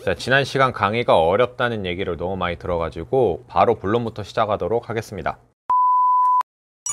자, 지난 시간 강의가 어렵다는 얘기를 너무 많이 들어가지고 바로 본론부터 시작하도록 하겠습니다.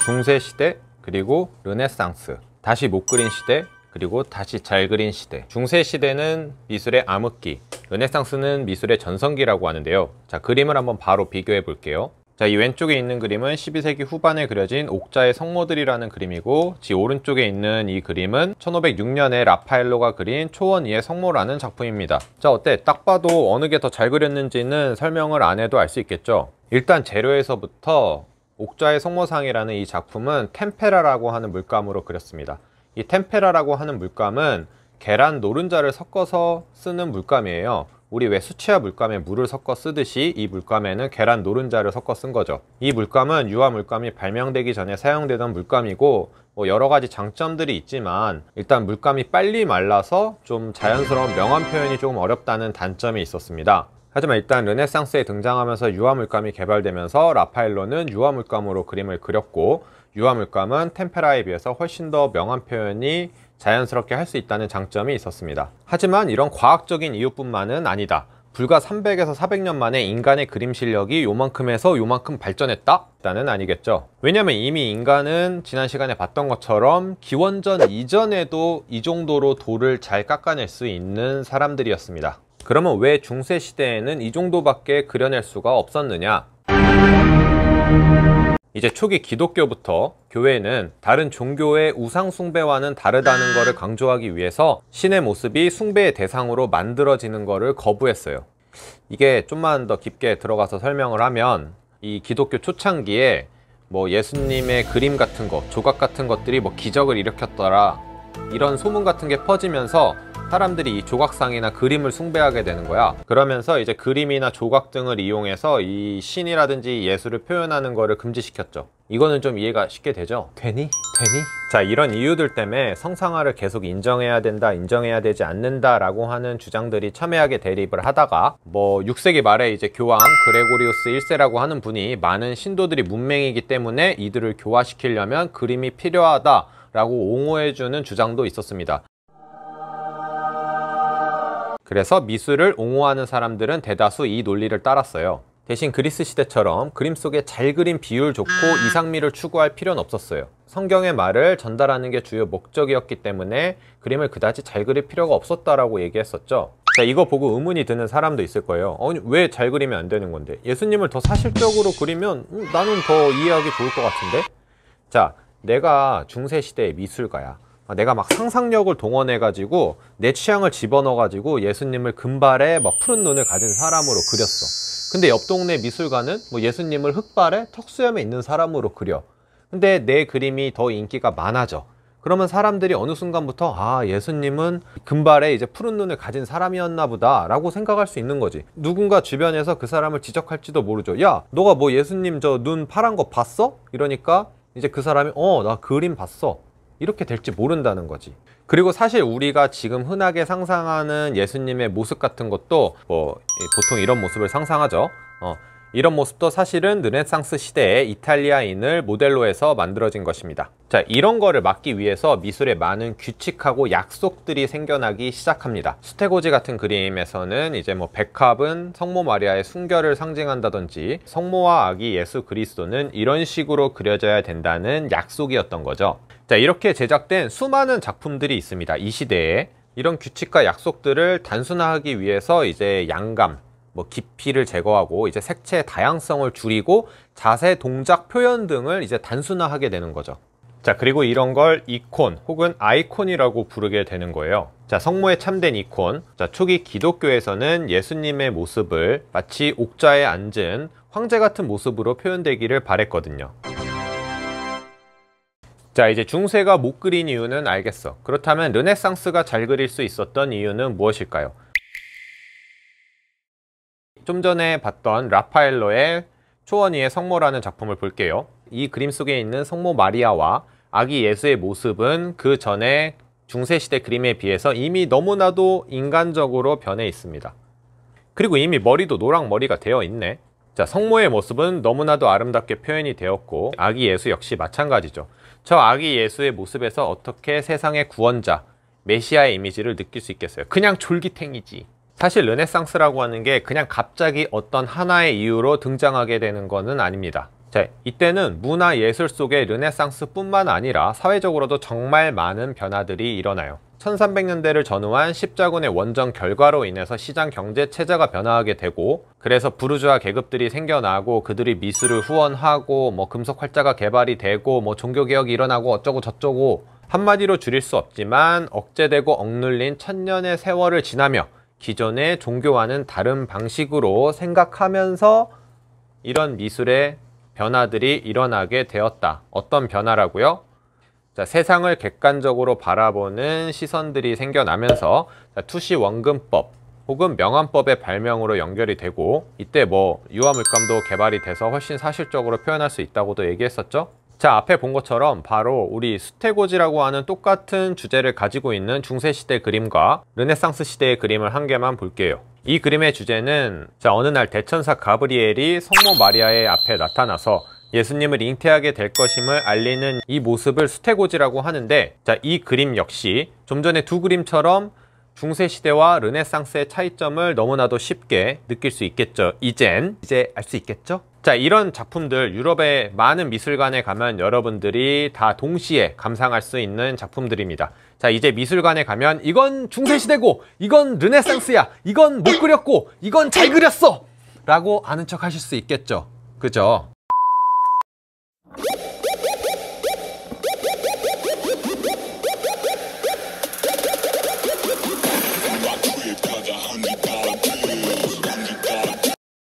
중세시대, 그리고 르네상스, 다시 못 그린 시대, 그리고 다시 잘 그린 시대. 중세시대는 미술의 암흑기, 르네상스는 미술의 전성기라고 하는데요. 자, 그림을 한번 바로 비교해 볼게요. 자, 이 왼쪽에 있는 그림은 12세기 후반에 그려진 옥자의 성모들이라는 그림이고, 지 오른쪽에 있는 이 그림은 1506년에 라파엘로가 그린 초원위의 성모라는 작품입니다. 자, 어때? 딱 봐도 어느 게 더 잘 그렸는지는 설명을 안 해도 알 수 있겠죠? 일단 재료에서부터 옥자의 성모상이라는 이 작품은 템페라라고 하는 물감으로 그렸습니다. 이 템페라라고 하는 물감은 계란 노른자를 섞어서 쓰는 물감이에요. 우리 왜 수채화 물감에 물을 섞어 쓰듯이 이 물감에는 계란 노른자를 섞어 쓴 거죠. 이 물감은 유화 물감이 발명되기 전에 사용되던 물감이고, 여러 가지 장점들이 있지만 일단 물감이 빨리 말라서 좀 자연스러운 명암 표현이 조금 어렵다는 단점이 있었습니다. 하지만 일단 르네상스에 등장하면서 유화 물감이 개발되면서 라파엘로는 유화 물감으로 그림을 그렸고, 유화 물감은 템페라에 비해서 훨씬 더 명암 표현이 자연스럽게 할 수 있다는 장점이 있었습니다. 하지만 이런 과학적인 이유뿐만은 아니다. 불과 300에서 400년 만에 인간의 그림 실력이 요만큼에서 요만큼 발전했다? 일단은 아니겠죠. 왜냐면 이미 인간은 지난 시간에 봤던 것처럼 기원전 이전에도 이 정도로 돌을 잘 깎아낼 수 있는 사람들이었습니다. 그러면 왜 중세시대에는 이 정도밖에 그려낼 수가 없었느냐? 이제 초기 기독교부터 교회는 다른 종교의 우상 숭배와는 다르다는 것을 강조하기 위해서 신의 모습이 숭배의 대상으로 만들어지는 것을 거부했어요. 이게 좀만 더 깊게 들어가서 설명을 하면, 이 기독교 초창기에 예수님의 그림 같은 거, 조각 같은 것들이 기적을 일으켰더라, 이런 소문 같은 게 퍼지면서 사람들이 이 조각상이나 그림을 숭배하게 되는 거야. 그러면서 이제 그림이나 조각 등을 이용해서 이 신이라든지 예술을 표현하는 거를 금지시켰죠. 이거는 좀 이해가 쉽게 되죠? 되니? 자, 이런 이유들 때문에 성상화를 계속 인정해야 된다, 인정해야 되지 않는다 라고 하는 주장들이 첨예하게 대립을 하다가 6세기 말에 이제 교황 그레고리우스 1세라고 하는 분이 많은 신도들이 문맹이기 때문에 이들을 교화시키려면 그림이 필요하다 라고 옹호해주는 주장도 있었습니다. 그래서 미술을 옹호하는 사람들은 대다수 이 논리를 따랐어요. 대신 그리스 시대처럼 그림 속에 잘 그린 비율 좋고 이상미를 추구할 필요는 없었어요. 성경의 말을 전달하는 게 주요 목적이었기 때문에 그림을 그다지 잘 그릴 필요가 없었다라고 얘기했었죠. 자, 이거 보고 의문이 드는 사람도 있을 거예요. 왜 잘 그리면 안 되는 건데? 예수님을 더 사실적으로 그리면 나는 더 이해하기 좋을 것 같은데? 자, 내가 중세시대의 미술가야. 내가 막 상상력을 동원해가지고 내 취향을 집어넣어가지고 예수님을 금발에 푸른 눈을 가진 사람으로 그렸어. 근데 옆 동네 미술가는 예수님을 흑발에 턱수염에 있는 사람으로 그려. 근데 내 그림이 더 인기가 많아져. 그러면 사람들이 어느 순간부터 예수님은 금발에 이제 푸른 눈을 가진 사람이었나 보다 라고 생각할 수 있는 거지. 누군가 주변에서 그 사람을 지적할지도 모르죠. 야, 너가 예수님 저 눈 파란 거 봤어? 이러니까 이제 그 사람이 나 그림 봤어, 이렇게 될지 모른다는 거지. 그리고 사실 우리가 지금 흔하게 상상하는 예수님의 모습 같은 것도 보통 이런 모습을 상상하죠. 이런 모습도 사실은 르네상스 시대의 이탈리아인을 모델로 해서 만들어진 것입니다. 자, 이런 거를 막기 위해서 미술에 많은 규칙하고 약속들이 생겨나기 시작합니다. 수테고지 같은 그림에서는 이제 백합은 성모 마리아의 순결을 상징한다든지, 성모와 아기 예수 그리스도는 이런 식으로 그려져야 된다는 약속이었던 거죠. 자, 이렇게 제작된 수많은 작품들이 있습니다. 이 시대에 이런 규칙과 약속들을 단순화하기 위해서 이제 양감, 깊이를 제거하고 이제 색채의 다양성을 줄이고 자세, 동작, 표현 등을 이제 단순화하게 되는 거죠. 자, 그리고 이런 걸 이콘 혹은 아이콘이라고 부르게 되는 거예요. 자, 성모의 참된 이콘. 자, 초기 기독교에서는 예수님의 모습을 마치 옥자에 앉은 황제 같은 모습으로 표현되기를 바랬거든요. 자, 이제 중세가 못 그린 이유는 알겠어. 그렇다면 르네상스가 잘 그릴 수 있었던 이유는 무엇일까요? 좀 전에 봤던 라파엘로의 초원위의 성모라는 작품을 볼게요. 이 그림 속에 있는 성모 마리아와 아기 예수의 모습은 그 전에 중세시대 그림에 비해서 이미 너무나도 인간적으로 변해 있습니다. 그리고 이미 머리도 노랑머리가 되어 있네. 자, 성모의 모습은 너무나도 아름답게 표현이 되었고, 아기 예수 역시 마찬가지죠. 저 아기 예수의 모습에서 어떻게 세상의 구원자, 메시아의 이미지를 느낄 수 있겠어요? 그냥 졸기탱이지. 사실 르네상스라고 하는 게 그냥 갑자기 어떤 하나의 이유로 등장하게 되는 것은 아닙니다. 자, 이때는 문화 예술 속에 르네상스뿐만 아니라 사회적으로도 정말 많은 변화들이 일어나요. 1300년대를 전후한 십자군의 원정 결과로 인해서 시장 경제 체제가 변화하게 되고, 그래서 부르주아 계급들이 생겨나고 그들이 미술을 후원하고 뭐 금속 활자가 개발이 되고 뭐 종교개혁이 일어나고 어쩌고 저쩌고, 한마디로 줄일 수 없지만 억제되고 억눌린 천년의 세월을 지나며 기존의 종교와는 다른 방식으로 생각하면서 이런 미술의 변화들이 일어나게 되었다. 어떤 변화라고요? 자, 세상을 객관적으로 바라보는 시선들이 생겨나면서 투시 원근법 혹은 명암법의 발명으로 연결이 되고, 이때 뭐 유화물감도 개발이 돼서 훨씬 사실적으로 표현할 수 있다고도 얘기했었죠. 자, 앞에 본 것처럼 바로 우리 수테고지라고 하는 똑같은 주제를 가지고 있는 중세시대 그림과 르네상스 시대의 그림을 한 개만 볼게요. 이 그림의 주제는, 자, 어느 날 대천사 가브리엘이 성모 마리아의 앞에 나타나서 예수님을 잉태하게 될 것임을 알리는 이 모습을 수테고지라고 하는데, 자, 이 그림 역시 좀 전에 두 그림처럼 중세시대와 르네상스의 차이점을 너무나도 쉽게 느낄 수 있겠죠. 이제 알 수 있겠죠? 자, 이런 작품들 유럽의 많은 미술관에 가면 여러분들이 다 동시에 감상할 수 있는 작품들입니다. 자, 이제 미술관에 가면 이건 중세시대고 이건 르네상스야, 이건 못 그렸고 이건 잘 그렸어 라고 아는 척 하실 수 있겠죠. 그죠?